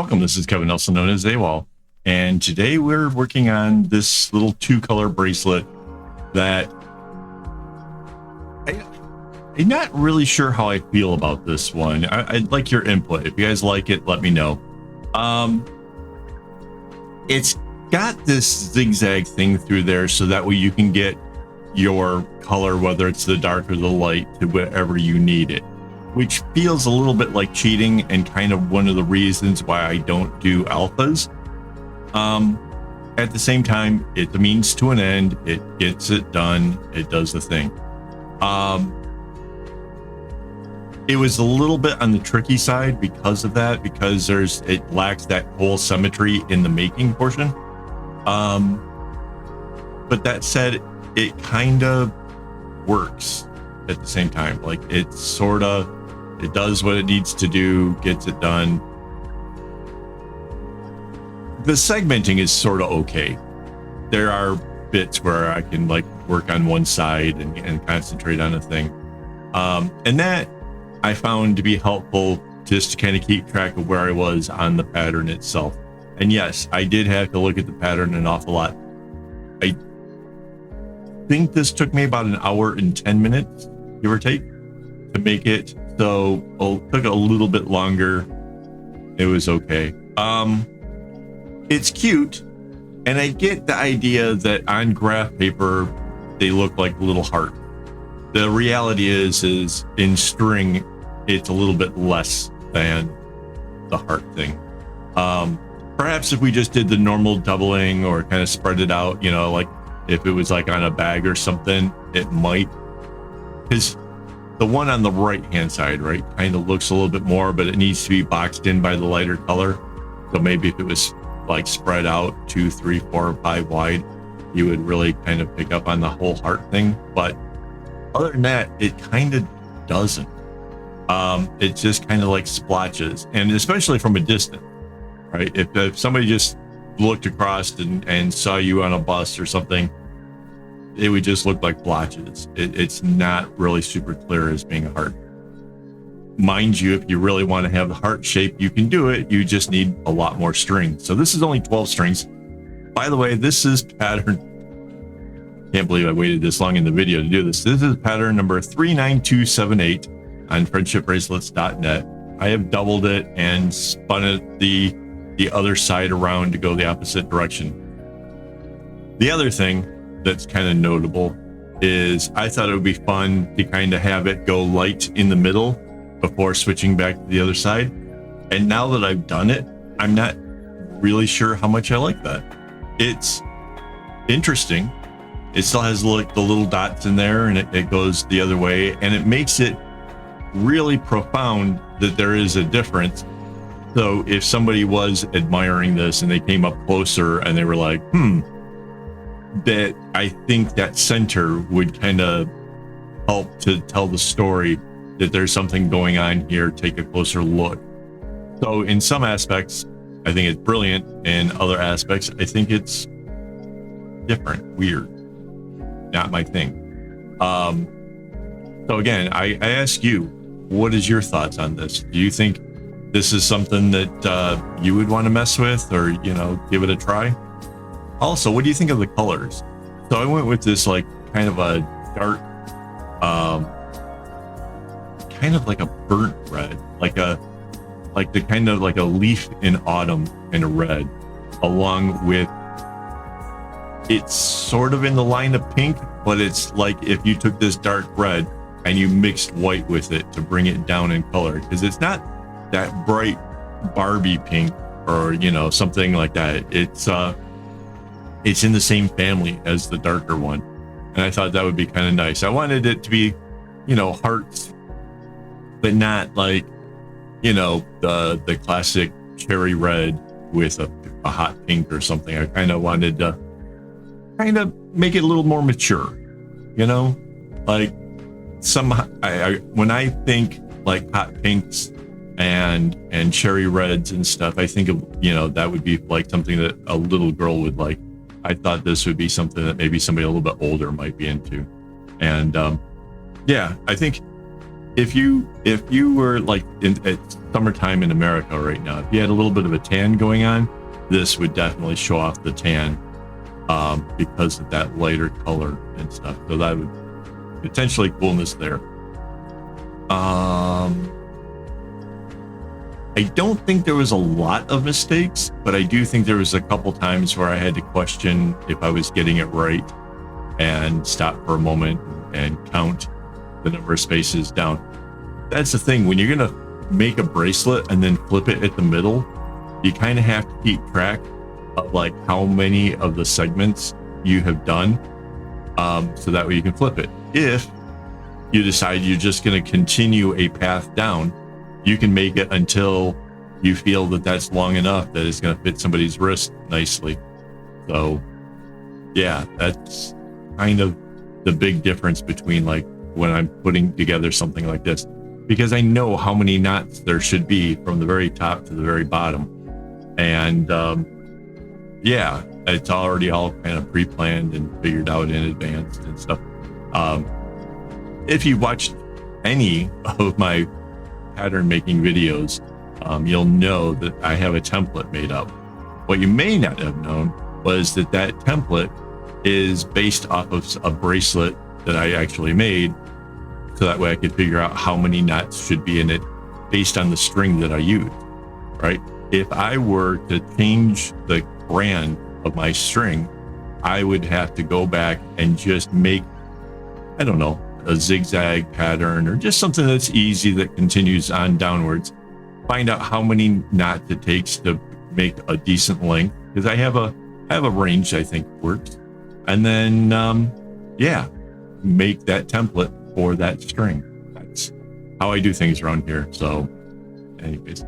Welcome, this is Kevin, also known as AWOL, and today we're working on this little two-color bracelet that I'm not really sure how I feel about this one. I'd like your input. If you guys like it, let me know. It's got this zigzag thing through there so that way you can get your color, whether it's the dark or the light, to wherever you need it, which feels a little bit like cheating and kind of one of the reasons why I don't do alphas. At the same time, it's a means to an end. It gets it done. It does the thing. It was a little bit on the tricky side because of that, because it lacks that whole symmetry in the making portion. But that said, it kind of works at the same time. Like it does what it needs to do, gets it done. The segmenting is sort of okay. There are bits where I can like work on one side and concentrate on a thing. And that I found to be helpful just to kind of keep track of where I was on the pattern itself. And yes, I did have to look at the pattern an awful lot. I think this took me about an hour and 10 minutes, give or take, to make it. So it took a little bit longer. It was okay. It's cute, and I get the idea that on graph paper they look like little hearts. The reality is in string it's a little bit less than the heart thing. Perhaps if we just did the normal doubling or kind of spread it out, you know, like if it was like on a bag or something, it might. Because the one on the right hand side, right, kind of looks a little bit more, but it needs to be boxed in by the lighter color. So maybe if it was like spread out 2, 3, 4, 5 wide, you would really kind of pick up on the whole heart thing. But other than that, it kind of doesn't. It just kind of like splotches, and especially from a distance, right? If somebody just looked across and saw you on a bus or something, it would just look like blotches. It's not really super clear as being a heart. Mind you, if you really want to have the heart shape, you can do it. You just need a lot more string. So this is only 12 strings. By the way, this is pattern. Can't believe I waited this long in the video to do this. This is pattern number 39278 on friendshipbracelets.net. I have doubled it and spun it the other side around to go the opposite direction. The other thing that's kind of notable is I thought it would be fun to kind of have it go light in the middle before switching back to the other side. And now that I've done it, I'm not really sure how much I like that. It's interesting. It still has like the little dots in there, and it goes the other way, and it makes it really profound that there is a difference. So if somebody was admiring this and they came up closer and they were like, that I think that center would kind of help to tell the story that there's something going on here. Take a closer look. So in some aspects, I think it's brilliant. In other aspects, I think it's different, weird, not my thing. So again, I ask you, what is your thoughts on this? Do you think this is something that you would want to mess with, or, you know, give it a try? Also, what do you think of the colors? So I went with this like kind of a dark, kind of like a burnt red, like the kind of like a leaf in autumn kind of red, along with, it's sort of in the line of pink, but it's like if you took this dark red and you mixed white with it to bring it down in color, because it's not that bright Barbie pink or, you know, something like that. It's in the same family as the darker one, and I thought that would be kind of nice. I wanted it to be, you know, hearts, but not like, you know, the classic cherry red with a hot pink or something. I kind of wanted to kind of make it a little more mature, you know, like when I think like hot pinks and cherry reds and stuff, I think of, you know, that would be like something that a little girl would like. I thought this would be something that maybe somebody a little bit older might be into. And yeah, I think if you were like it's summertime in America right now, if you had a little bit of a tan going on, this would definitely show off the tan because of that lighter color and stuff. So that would potentially coolness there. I don't think there was a lot of mistakes, but I do think there was a couple times where I had to question if I was getting it right and stop for a moment and count the number of spaces down. That's the thing. When you're going to make a bracelet and then flip it at the middle, you kind of have to keep track of like how many of the segments you have done, so that way you can flip it. If you decide you're just going to continue a path down, you can make it until you feel that that's long enough that it's going to fit somebody's wrist nicely. So yeah, that's kind of the big difference between like when I'm putting together something like this, because I know how many knots there should be from the very top to the very bottom. And yeah, it's already all kind of pre-planned and figured out in advance and stuff. If you watched any of my pattern making videos, you'll know that I have a template made up. What you may not have known was that template is based off of a bracelet that I actually made, so that way I could figure out how many knots should be in it based on the string that I used, right? If I were to change the brand of my string, I would have to go back and just make, I don't know, a zigzag pattern or just something that's easy that continues on downwards. Find out how many knots it takes to make a decent length, because I have a range I think works, and then yeah, make that template for that string. That's how I do things around here. So anyways,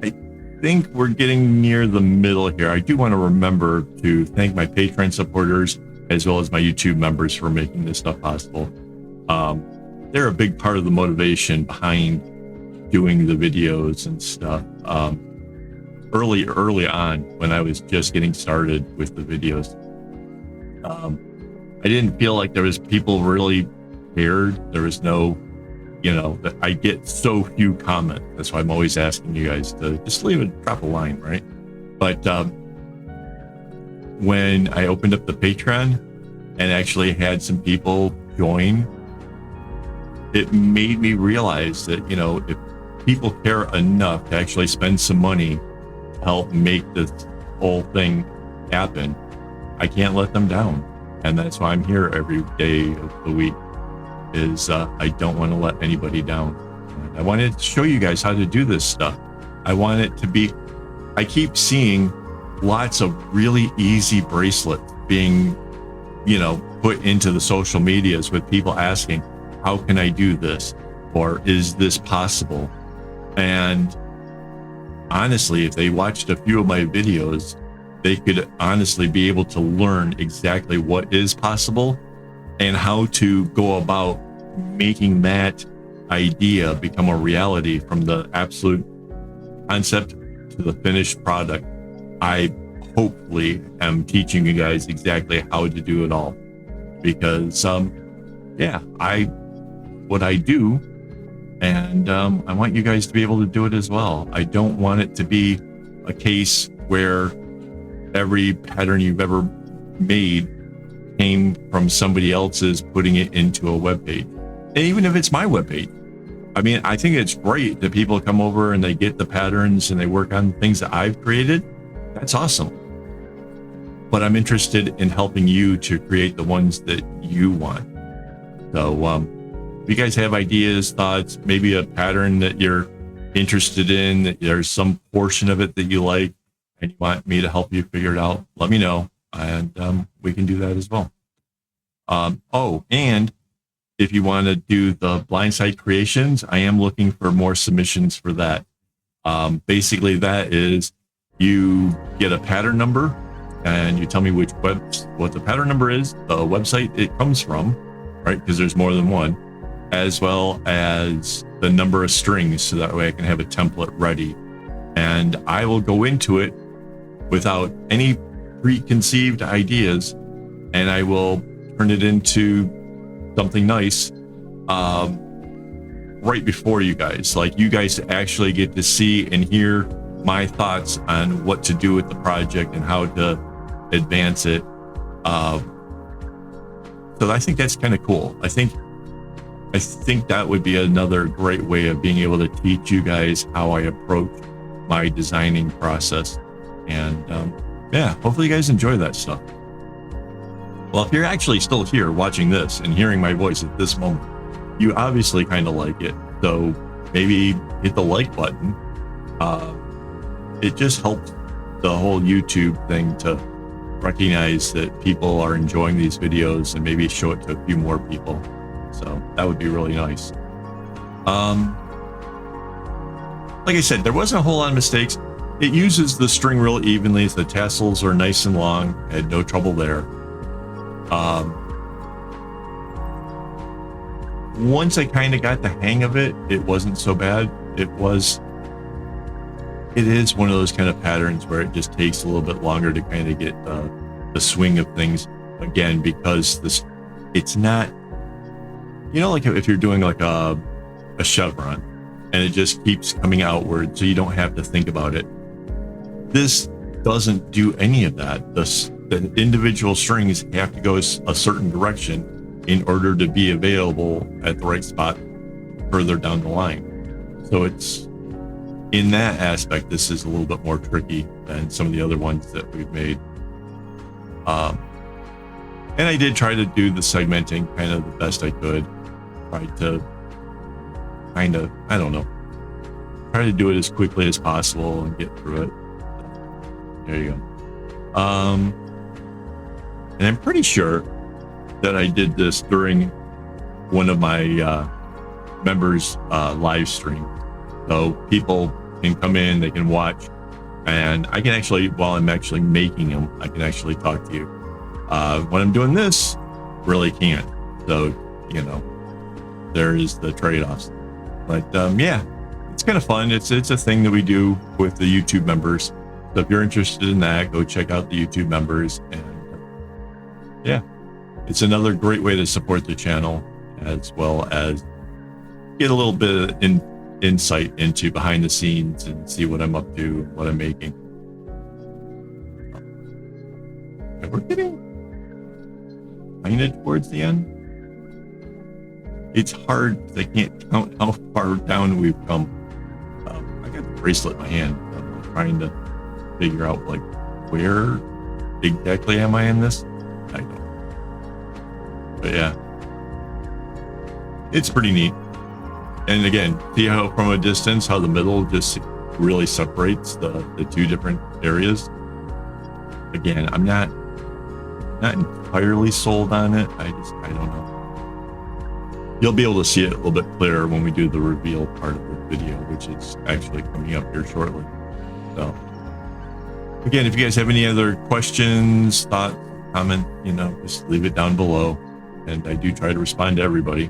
I think we're getting near the middle here. I do want to remember to thank my Patreon supporters as well as my YouTube members for making this stuff possible. They're a big part of the motivation behind doing the videos and stuff. Early on, when I was just getting started with the videos, I didn't feel like there was people really cared. There was no, I get so few comments. That's why I'm always asking you guys to just drop a line, right? But when I opened up the Patreon and actually had some people join, it made me realize that, if people care enough to actually spend some money to help make this whole thing happen, I can't let them down. And that's why I'm here every day of the week, is I don't want to let anybody down. And I wanted to show you guys how to do this stuff. I want it to be, I keep seeing lots of really easy bracelets being, put into the social medias with people asking, how can I do this? Or is this possible? And honestly, if they watched a few of my videos, they could honestly be able to learn exactly what is possible and how to go about making that idea become a reality from the absolute concept to the finished product. I hopefully am teaching you guys exactly how to do it all, because what I do, and I want you guys to be able to do it as well. I don't want it to be a case where every pattern you've ever made came from somebody else's putting it into a web page. And even if it's my web page, I mean, I think it's great that people come over and they get the patterns and they work on things that I've created. That's awesome. But I'm interested in helping you to create the ones that you want. So if you guys have ideas, thoughts, maybe a pattern that you're interested in, that there's some portion of it that you like and you want me to help you figure it out, let me know, and we can do that as well. And if you want to do the blindside creations, I am looking for more submissions for that. Basically, that is, you get a pattern number and you tell me what the pattern number is, the website it comes from, right? Because there's more than one, as well as the number of strings, so that way I can have a template ready. And I will go into it without any preconceived ideas, and I will turn it into something nice right before you guys. Like, you guys actually get to see and hear my thoughts on what to do with the project and how to advance it. So I think that's kind of cool. I think that would be another great way of being able to teach you guys how I approach my designing process. And yeah, hopefully you guys enjoy that stuff. Well, if you're actually still here watching this and hearing my voice at this moment, you obviously kind of like it. So maybe hit the like button. It just helps the whole YouTube thing to recognize that people are enjoying these videos and maybe show it to a few more people. So that would be really nice. Like I said, there wasn't a whole lot of mistakes. It uses the string real evenly. The tassels are nice and long. I had no trouble there. Once I kind of got the hang of it, it wasn't so bad. It is one of those kind of patterns where it just takes a little bit longer to kind of get the swing of things again, because it's not, you know, like if you're doing like a chevron and it just keeps coming outward, so you don't have to think about it. This doesn't do any of that. The individual strings have to go a certain direction in order to be available at the right spot further down the line. So it's, in that aspect, this is a little bit more tricky than some of the other ones that we've made. And I did try to do the segmenting kind of the best I could. Tried to kind of, I don't know, try to do it as quickly as possible and get through it. There you go. And I'm pretty sure that I did this during one of my members' live stream. So people can come in, they can watch, and I can actually, while I'm actually making them, I can actually talk to you. When I'm doing this, really can't. So, you know, there's the trade-offs. But yeah, it's kind of fun. It's a thing that we do with the YouTube members. So if you're interested in that, go check out the YouTube members. And yeah, it's another great way to support the channel, as well as get a little bit of insight into behind the scenes and see what I'm up to, what I'm making. And we're getting kind of towards the end. It's hard. I can't count how far down we've come. I got the bracelet in my hand. I'm trying to figure out, like, where exactly am I in this? I don't know. But yeah, it's pretty neat. And again, see how from a distance, how the middle just really separates the two different areas. Again, I'm not entirely sold on it. I don't know. You'll be able to see it a little bit clearer when we do the reveal part of the video, which is actually coming up here shortly. So again, if you guys have any other questions, thoughts, comment, you know, just leave it down below. And I do try to respond to everybody.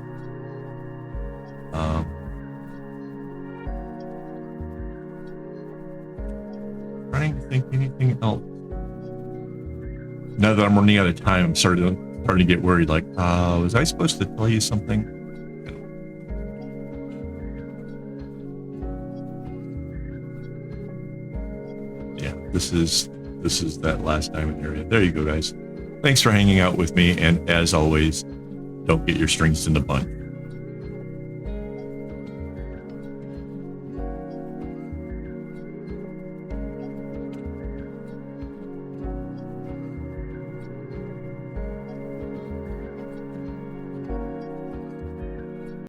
Trying to think anything else. Now that I'm running out of time, I'm starting to get worried. Like, was I supposed to tell you something? Yeah, this is that last diamond area. There you go, guys. Thanks for hanging out with me, and as always, don't get your strings in a bunch.